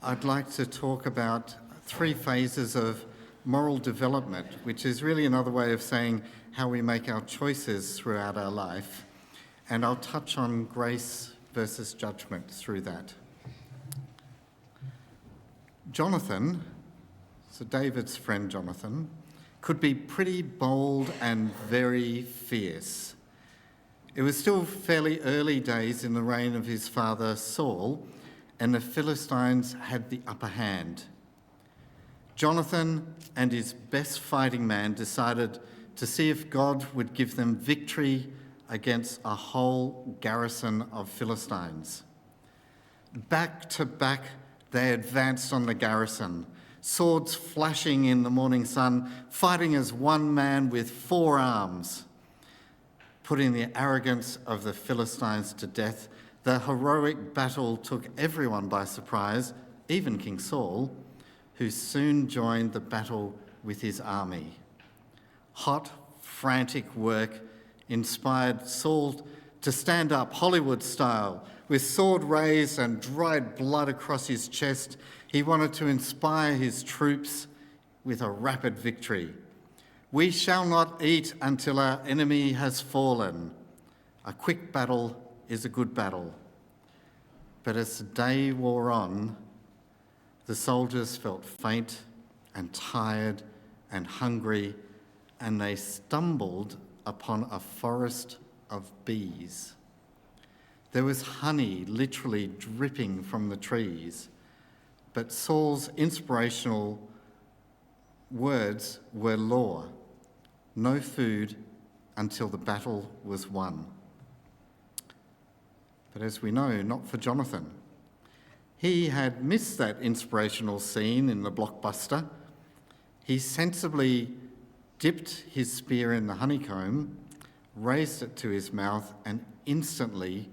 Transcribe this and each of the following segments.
I'd like to talk about 3 phases of moral development, which is really another way of saying how we make our choices throughout our life. And I'll touch on grace versus judgment through that. Jonathan, so David's friend Jonathan, could be pretty bold and very fierce. It was still fairly early days in the reign of his father Saul, and the Philistines had the upper hand. Jonathan and his best fighting man decided to see if God would give them victory against a whole garrison of Philistines. Back to back, they advanced on the garrison, swords flashing in the morning sun, fighting as one man with 4 arms. Putting the arrogance of the Philistines to death, the heroic battle took everyone by surprise, even King Saul, who soon joined the battle with his army. Hot, frantic work inspired Saul to stand up Hollywood style, with sword raised and dried blood across his chest. He wanted to inspire his troops with a rapid victory. "We shall not eat until our enemy has fallen. A quick battle is a good battle." But as the day wore on, the soldiers felt faint and tired and hungry, and they stumbled upon a forest of bees. There was honey literally dripping from the trees, but Saul's inspirational words were law: no food until the battle was won. But as we know, not for Jonathan. He had missed that inspirational scene in the blockbuster. He sensibly dipped his spear in the honeycomb, raised it to his mouth, and instantly,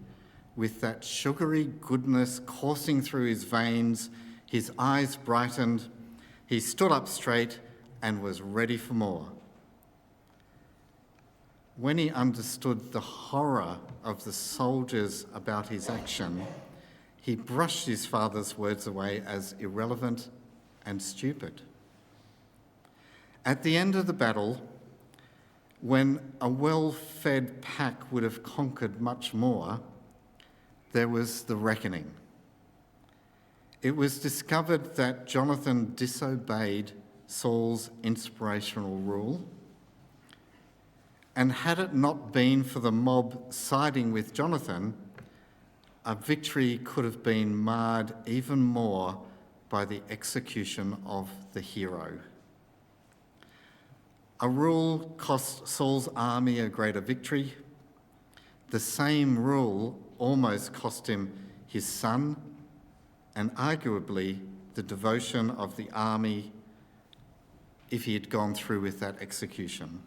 with that sugary goodness coursing through his veins, his eyes brightened, he stood up straight and was ready for more. When he understood the horror of the soldiers about his action, he brushed his father's words away as irrelevant and stupid. At the end of the battle, when a well-fed pack would have conquered much more, there was the reckoning. It was discovered that Jonathan disobeyed Saul's inspirational rule, and had it not been for the mob siding with Jonathan, a victory could have been marred even more by the execution of the hero. A rule cost Saul's army a greater victory. The same rule almost cost him his son, and arguably the devotion of the army if he had gone through with that execution.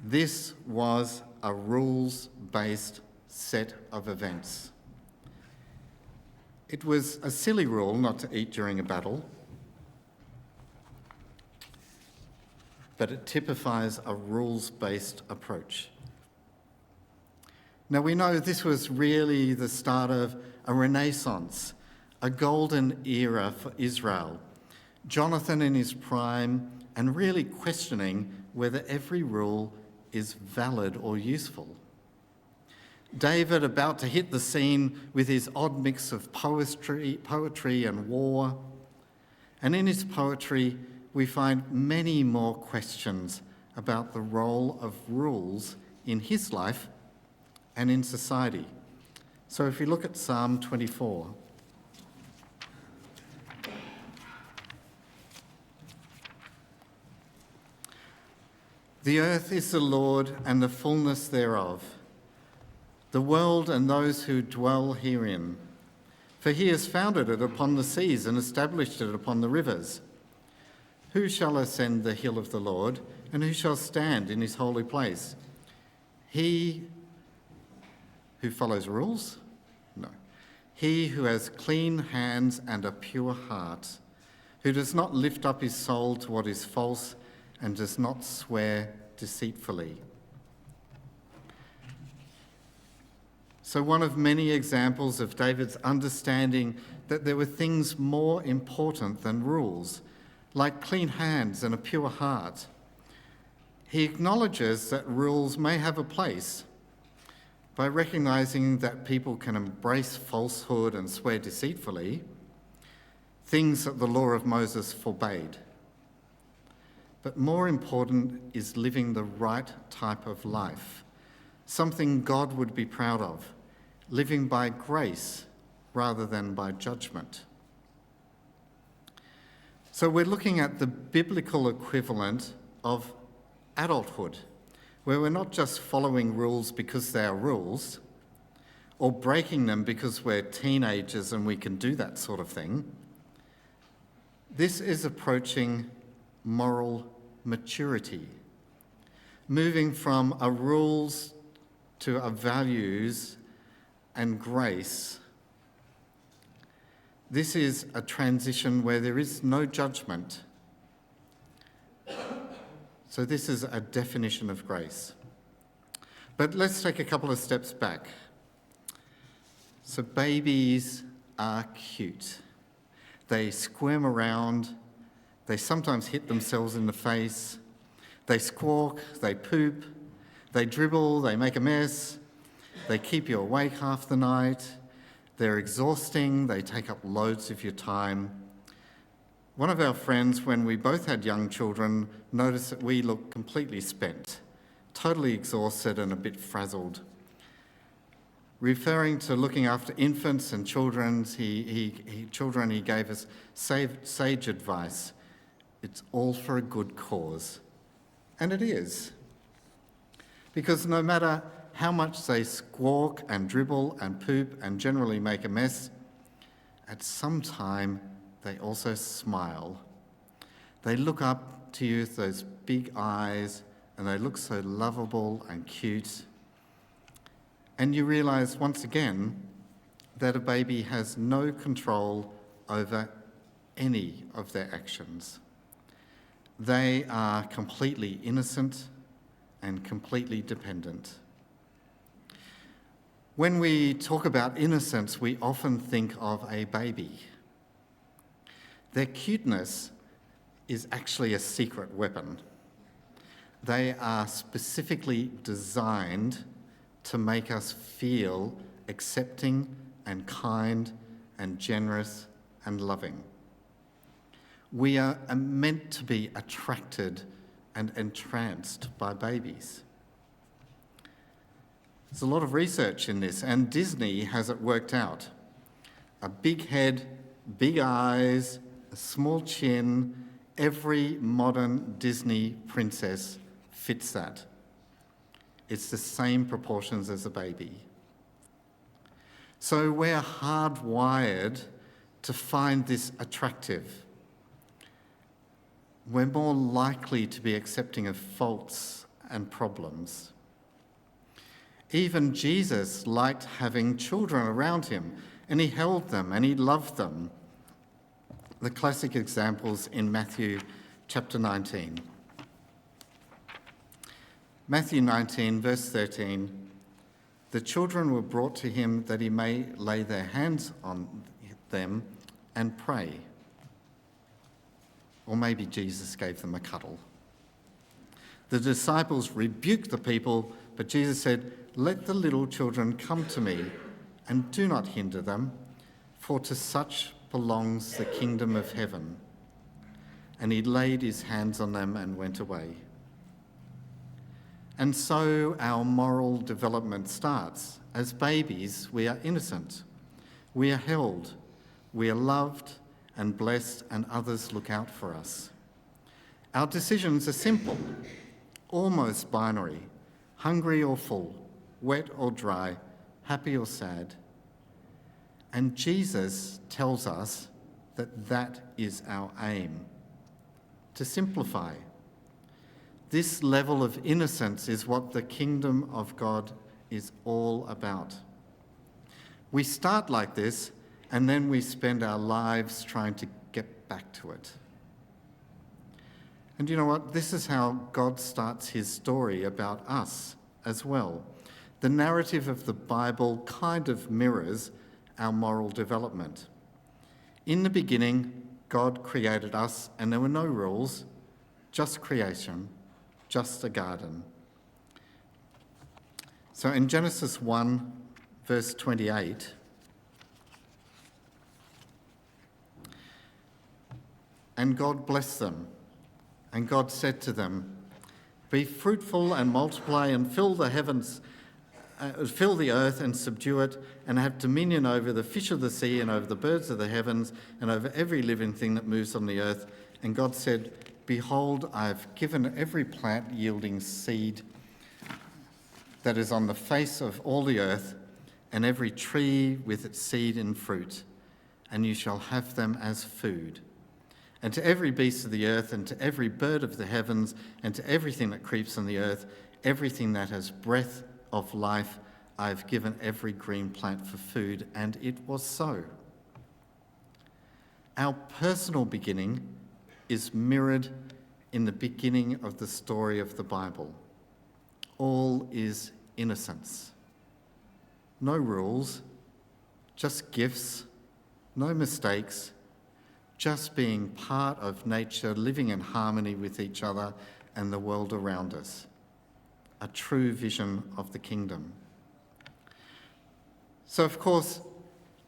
This was a rules-based set of events. It was a silly rule not to eat during a battle, but it typifies a rules-based approach. Now we know this was really the start of a renaissance, a golden era for Israel. Jonathan in his prime and really questioning whether every rule is valid or useful. David about to hit the scene with his odd mix of poetry and war. And in his poetry, we find many more questions about the role of rules in his life and in society. So if we look at Psalm 24. The earth is the Lord and the fullness thereof, the world and those who dwell herein. For he has founded it upon the seas and established it upon the rivers. Who shall ascend the hill of the Lord, and who shall stand in his holy place? He who follows rules? No. He who has clean hands and a pure heart, who does not lift up his soul to what is false and does not swear deceitfully. So one of many examples of David's understanding that there were things more important than rules, like clean hands and a pure heart. He acknowledges that rules may have a place by recognizing that people can embrace falsehood and swear deceitfully, things that the law of Moses forbade. But more important is living the right type of life, something God would be proud of, living by grace rather than by judgment. So we're looking at the biblical equivalent of adulthood, where we're not just following rules because they are rules, or breaking them because we're teenagers and we can do that sort of thing. This is approaching moral maturity, moving from a rules to a values and grace. This is a transition where there is no judgment. So this is a definition of grace. But let's take a couple of steps back. So babies are cute. They squirm around. They sometimes hit themselves in the face. They squawk, they poop, they dribble, they make a mess. They keep you awake half the night. They're exhausting. They take up loads of your time. One of our friends, when we both had young children, noticed that we looked completely spent, totally exhausted and a bit frazzled. Referring to looking after infants and children, he gave us sage advice. It's all for a good cause. And it is. Because no matter how much they squawk and dribble and poop and generally make a mess, at some time they also smile. They look up to you with those big eyes and they look so lovable and cute. And you realise once again that a baby has no control over any of their actions. They are completely innocent and completely dependent. When we talk about innocence, we often think of a baby. Their cuteness is actually a secret weapon. They are specifically designed to make us feel accepting and kind and generous and loving. We are meant to be attracted and entranced by babies. There's a lot of research in this, and Disney has it worked out. A big head, big eyes, a small chin, every modern Disney princess fits that. It's the same proportions as a baby. So we're hardwired to find this attractive. We're more likely to be accepting of faults and problems. Even Jesus liked having children around him, and he held them and he loved them. The classic examples in Matthew chapter 19. Matthew 19, verse 13, the children were brought to him that he may lay their hands on them and pray. Or maybe Jesus gave them a cuddle. The disciples rebuked the people, but Jesus said, "Let the little children come to me, and do not hinder them, for to such belongs the kingdom of heaven." And he laid his hands on them and went away. And so our moral development starts. As babies, we are innocent. We are held. We are loved and blessed, and others look out for us. Our decisions are simple, almost binary, hungry or full, wet or dry, happy or sad. And Jesus tells us that that is our aim, to simplify. This level of innocence is what the kingdom of God is all about. We start like this, and then we spend our lives trying to get back to it. And you know what? This is how God starts his story about us as well. The narrative of the Bible kind of mirrors our moral development. In the beginning, God created us, and there were no rules, just creation, just a garden. So in Genesis 1, verse 28, and God blessed them, and God said to them, "Be fruitful and multiply and fill the heavens, fill the earth and subdue it, and have dominion over the fish of the sea and over the birds of the heavens and over every living thing that moves on the earth." And God said, "Behold, I have given every plant yielding seed that is on the face of all the earth, and every tree with its seed in fruit, and you shall have them as food. And to every beast of the earth, and to every bird of the heavens, and to everything that creeps on the earth, everything that has breath of life, I have given every green plant for food." And it was so. Our personal beginning is mirrored in the beginning of the story of the Bible. All is innocence. No rules, just gifts, no mistakes, just being part of nature, living in harmony with each other and the world around us. A true vision of the kingdom. So, of course,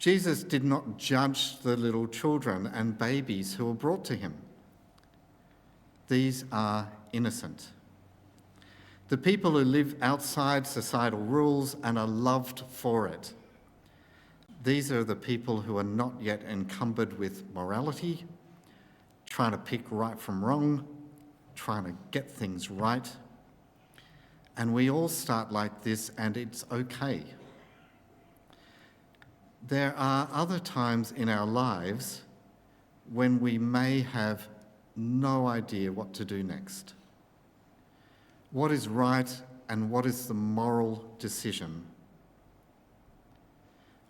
Jesus did not judge the little children and babies who were brought to him. These are innocent. The people who live outside societal rules and are loved for it. These are the people who are not yet encumbered with morality, trying to pick right from wrong, trying to get things right. And we all start like this, and it's okay. There are other times in our lives when we may have no idea what to do next. What is right and what is the moral decision?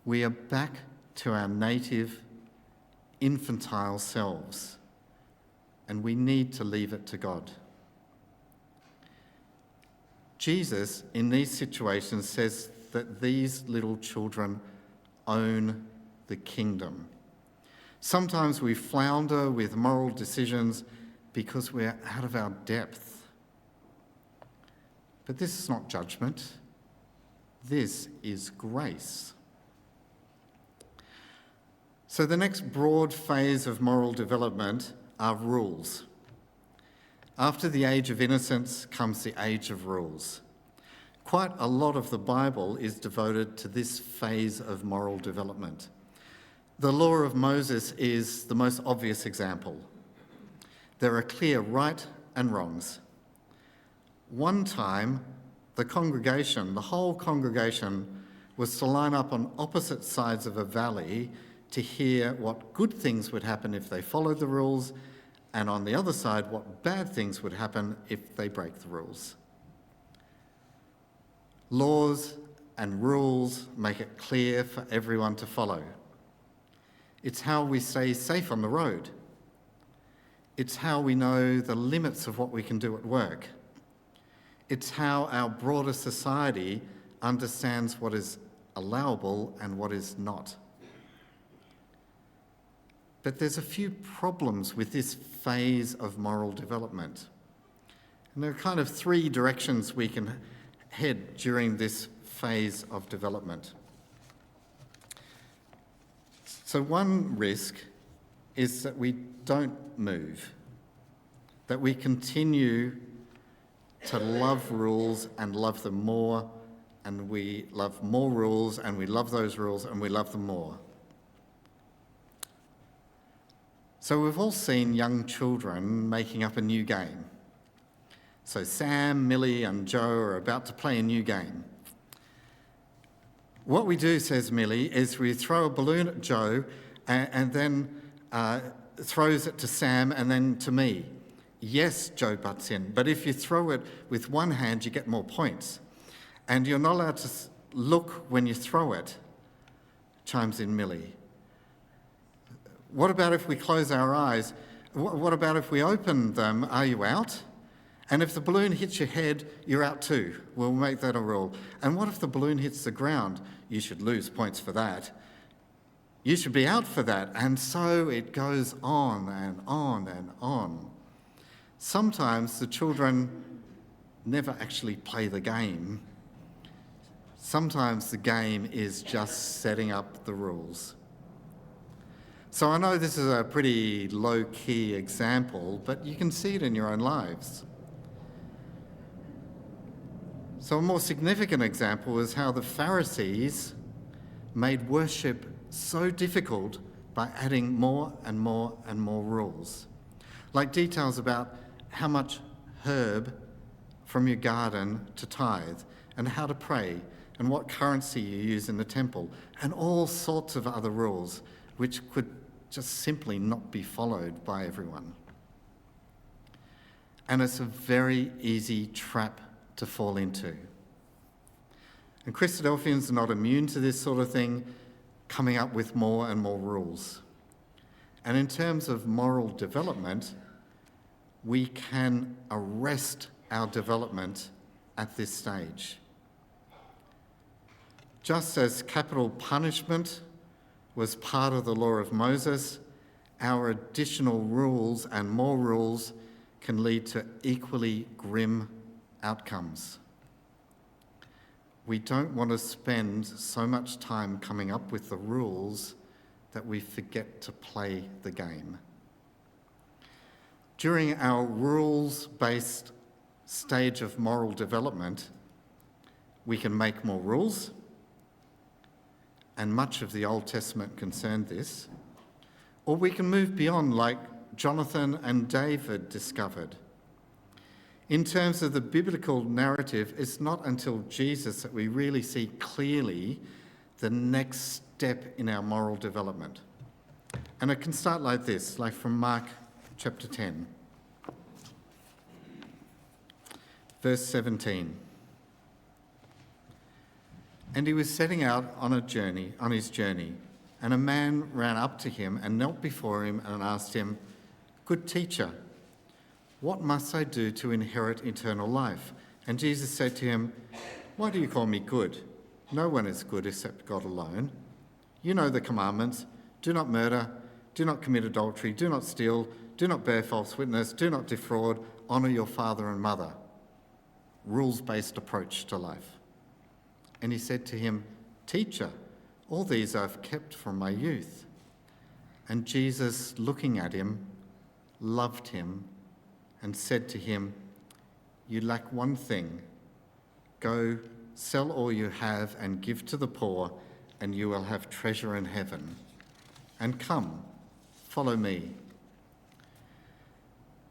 We are back to our native, infantile selves, and we need to leave it to God. Jesus, in these situations, says that these little children own the kingdom. Sometimes we flounder with moral decisions because we're out of our depth. But this is not judgment. This is grace. So the next broad phase of moral development are rules. After the age of innocence comes the age of rules. Quite a lot of the Bible is devoted to this phase of moral development. The law of Moses is the most obvious example. There are clear right and wrongs. One time, the whole congregation, was to line up on opposite sides of a valley to hear what good things would happen if they followed the rules, and on the other side, what bad things would happen if they break the rules. Laws and rules make it clear for everyone to follow. It's how we stay safe on the road. It's how we know the limits of what we can do at work. It's how our broader society understands what is allowable and what is not. But there's a few problems with this phase of moral development. And there are kind of three directions we can head during this phase of development. So one risk is that we don't move, that we continue to love rules and love them more, and we love more rules and we love those rules and we love them more. So we've all seen young children making up a new game. So Sam, Millie and Joe are about to play a new game. What we do, says Millie, is we throw a balloon at Joe and then throws it to Sam and then to me. Yes, Joe butts in, but if you throw it with one hand, you get more points. And you're not allowed to look when you throw it, chimes in Millie. What about if we close our eyes? What about if we open them? Are you out? And if the balloon hits your head, you're out too. We'll make that a rule. And what if the balloon hits the ground? You should lose points for that. You should be out for that. And so it goes on and on and on. Sometimes the children never actually play the game. Sometimes the game is just setting up the rules. So I know this is a pretty low-key example, but you can see it in your own lives. So a more significant example is how the Pharisees made worship so difficult by adding more and more and more rules. Like details about how much herb from your garden to tithe, and how to pray, and what currency you use in the temple, and all sorts of other rules which could just simply not be followed by everyone. And it's a very easy trap to fall into. And Christadelphians are not immune to this sort of thing, coming up with more and more rules. And in terms of moral development, we can arrest our development at this stage. Just as capital punishment was part of the law of Moses, our additional rules and more rules can lead to equally grim outcomes. We don't want to spend so much time coming up with the rules that we forget to play the game. During our rules-based stage of moral development, we can make more rules, and much of the Old Testament concerned this, or we can move beyond like Jonathan and David discovered. In terms of the biblical narrative, it's not until Jesus that we really see clearly the next step in our moral development. And it can start like this, like from Mark chapter 10, verse 17. And he was setting out on his journey, and a man ran up to him and knelt before him and asked him, "Good teacher, what must I do to inherit eternal life?" And Jesus said to him, "Why do you call me good? No one is good except God alone. You know the commandments: do not murder, do not commit adultery, do not steal, do not bear false witness, do not defraud, honour your father and mother." Rules-based approach to life. And he said to him, "Teacher, all these I've kept from my youth." And Jesus, looking at him, loved him and said to him, "You lack one thing. Go, sell all you have and give to the poor, and you will have treasure in heaven. And come, follow me."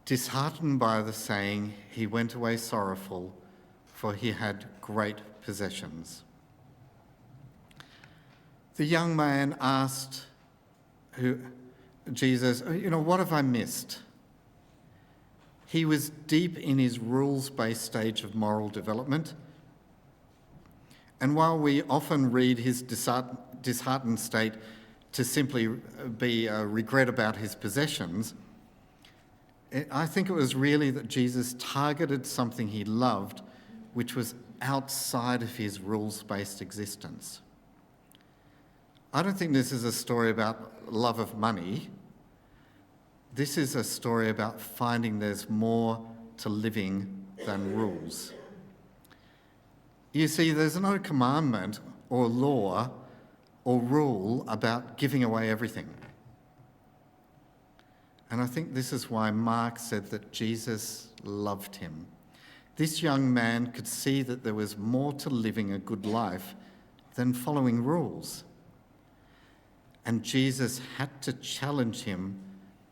Disheartened by the saying, he went away sorrowful, for he had great possessions. The young man asked Jesus, "What have I missed?" He was deep in his rules-based stage of moral development. And while we often read his disheartened state to simply be a regret about his possessions, I think it was really that Jesus targeted something he loved, which was outside of his rules-based existence. I don't think this is a story about love of money. This is a story about finding there's more to living than rules. You see, there's no commandment or law or rule about giving away everything. And I think this is why Mark said that Jesus loved him. This young man could see that there was more to living a good life than following rules. And Jesus had to challenge him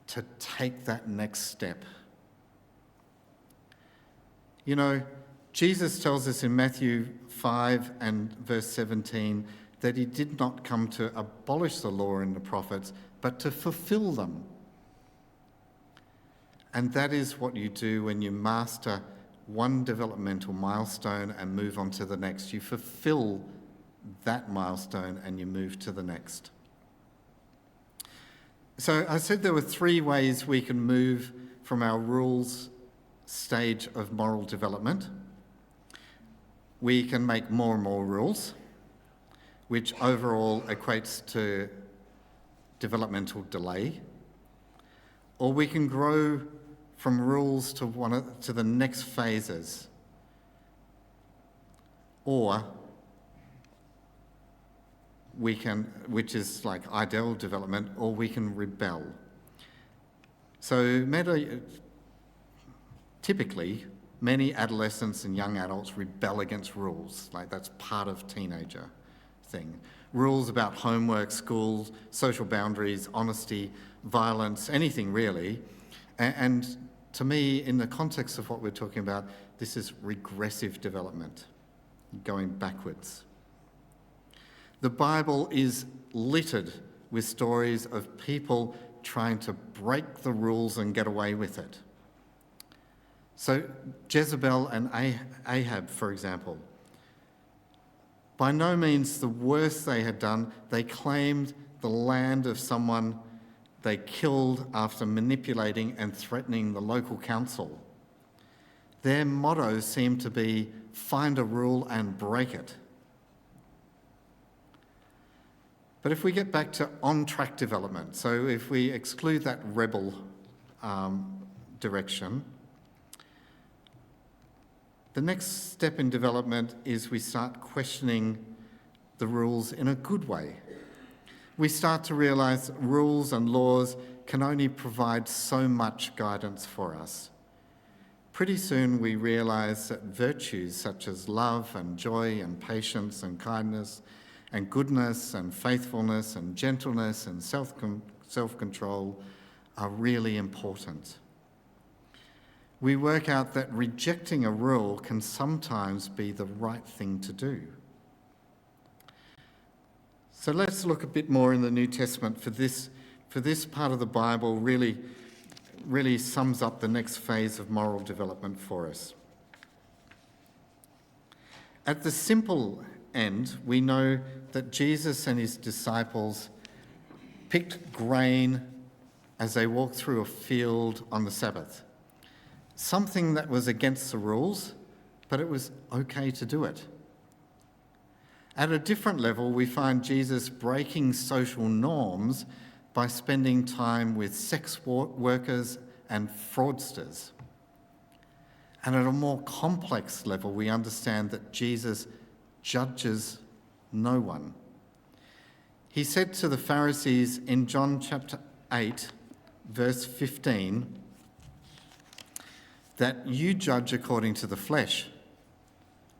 to take that next step. Jesus tells us in Matthew 5 and verse 17 that he did not come to abolish the law and the prophets, but to fulfill them. And that is what you do when you master one developmental milestone and move on to the next. You fulfill that milestone and you move to the next. So I said there were 3 ways we can move from our rules stage of moral development, we can make more and more rules, which overall equates to developmental delay, or we can grow from rules to the next phases, or we can, which is like ideal development, or we can rebel. So typically, many adolescents and young adults rebel against rules, like that's part of teenager thing. Rules about homework, schools, social boundaries, honesty, violence, anything really. And to me, in the context of what we're talking about, this is regressive development, going backwards. The Bible is littered with stories of people trying to break the rules and get away with it. So Jezebel and Ahab, for example, by no means the worst they had done. They claimed the land of someone they killed after manipulating and threatening the local council. Their motto seemed to be, find a rule and break it. But if we get back to on-track development, so if we exclude that rebel direction, the next step in development is we start questioning the rules in a good way. We start to realise rules and laws can only provide so much guidance for us. Pretty soon we realise that virtues such as love and joy and patience and kindness and goodness and faithfulness and gentleness and self-control are really important. We work out that rejecting a rule can sometimes be the right thing to do. So let's look a bit more in the New Testament for this part of the Bible really sums up the next phase of moral development for us. At the simple end, we know that Jesus and his disciples picked grain as they walked through a field on the Sabbath. Something that was against the rules, but it was okay to do it. At a different level, we find Jesus breaking social norms by spending time with sex workers and fraudsters. And at a more complex level, we understand that Jesus judges no one. He said to the Pharisees in John chapter 8, verse 15, that you judge according to the flesh.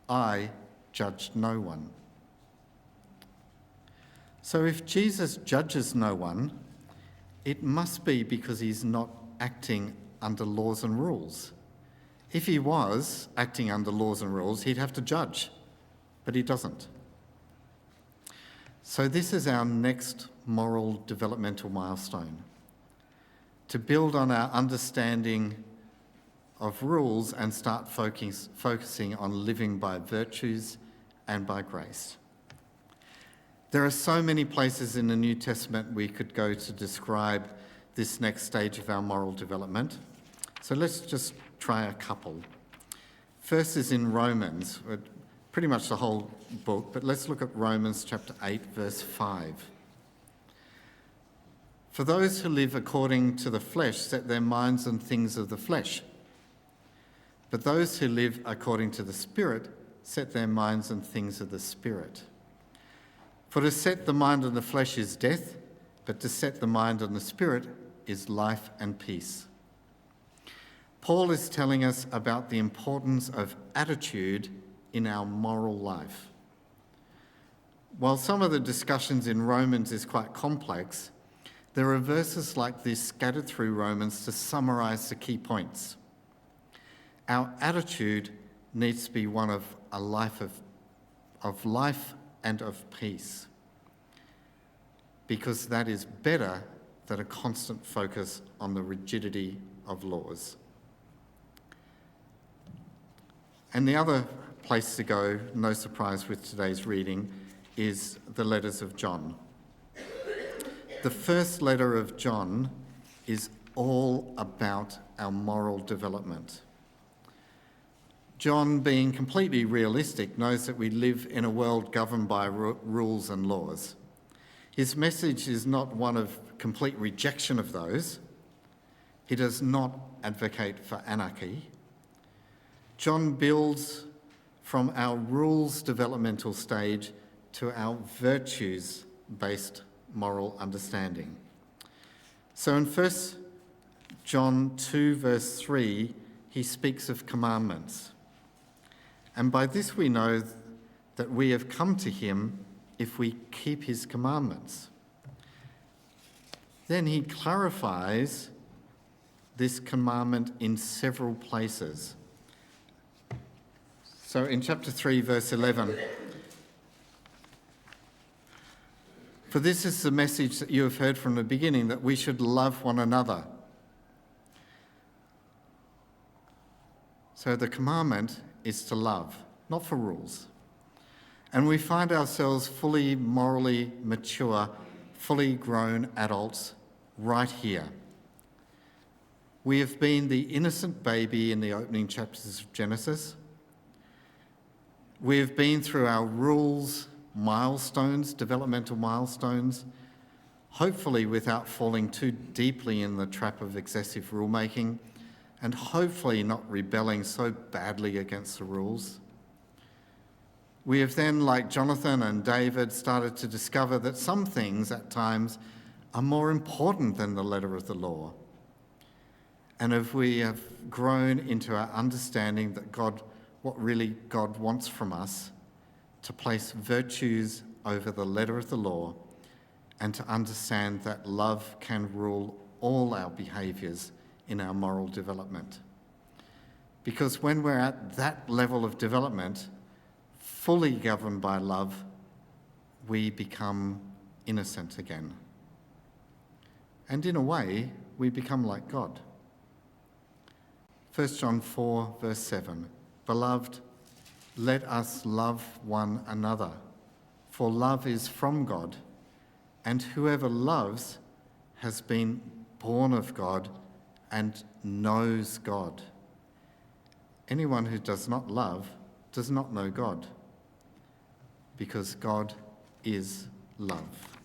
I judge no one. So if Jesus judges no one, it must be because he's not acting under laws and rules. If he was acting under laws and rules, he'd have to judge, but he doesn't. So this is our next moral developmental milestone, to build on our understanding of rules and start focusing on living by virtues and by grace. There are so many places in the New Testament we could go to describe this next stage of our moral development. So let's just try a couple. First is in Romans, pretty much the whole book, but let's look at Romans chapter 8, verse 5. For those who live according to the flesh set their minds on things of the flesh. But those who live according to the Spirit set their minds on things of the Spirit. For to set the mind on the flesh is death, but to set the mind on the Spirit is life and peace. Paul is telling us about the importance of attitude in our moral life. While some of the discussions in Romans is quite complex, there are verses like this scattered through Romans to summarise the key points. Our attitude needs to be one of a life of life and of peace, because that is better than a constant focus on the rigidity of laws. And the other place to go, no surprise with today's reading, is the letters of John. The first letter of John is all about our moral development. John, being completely realistic, knows that we live in a world governed by rules and laws. His message is not one of complete rejection of those. He does not advocate for anarchy. John builds from our rules developmental stage to our virtues-based moral understanding. So in 1 John 2 verse 3, he speaks of commandments. And by this we know that we have come to him if we keep his commandments. Then he clarifies this commandment in several places. So in chapter 3, verse 11, "For this is the message that you have heard from the beginning, that we should love one another." So the commandment is to love, not for rules. And we find ourselves fully morally mature, fully grown adults right here. We have been the innocent baby in the opening chapters of Genesis. We have been through our rules, milestones, developmental milestones, hopefully without falling too deeply in the trap of excessive rulemaking, and hopefully not rebelling so badly against the rules. We have then, like Jonathan and David, started to discover that some things at times are more important than the letter of the law. And if we have grown into our understanding that what really God wants from us, to place virtues over the letter of the law, and to understand that love can rule all our behaviours in our moral development. Because when we're at that level of development, fully governed by love, we become innocent again. And in a way, we become like God. 1 John 4, verse 7, "Beloved, let us love one another, for love is from God, and whoever loves has been born of God and knows God. Anyone who does not love does not know God, because God is love."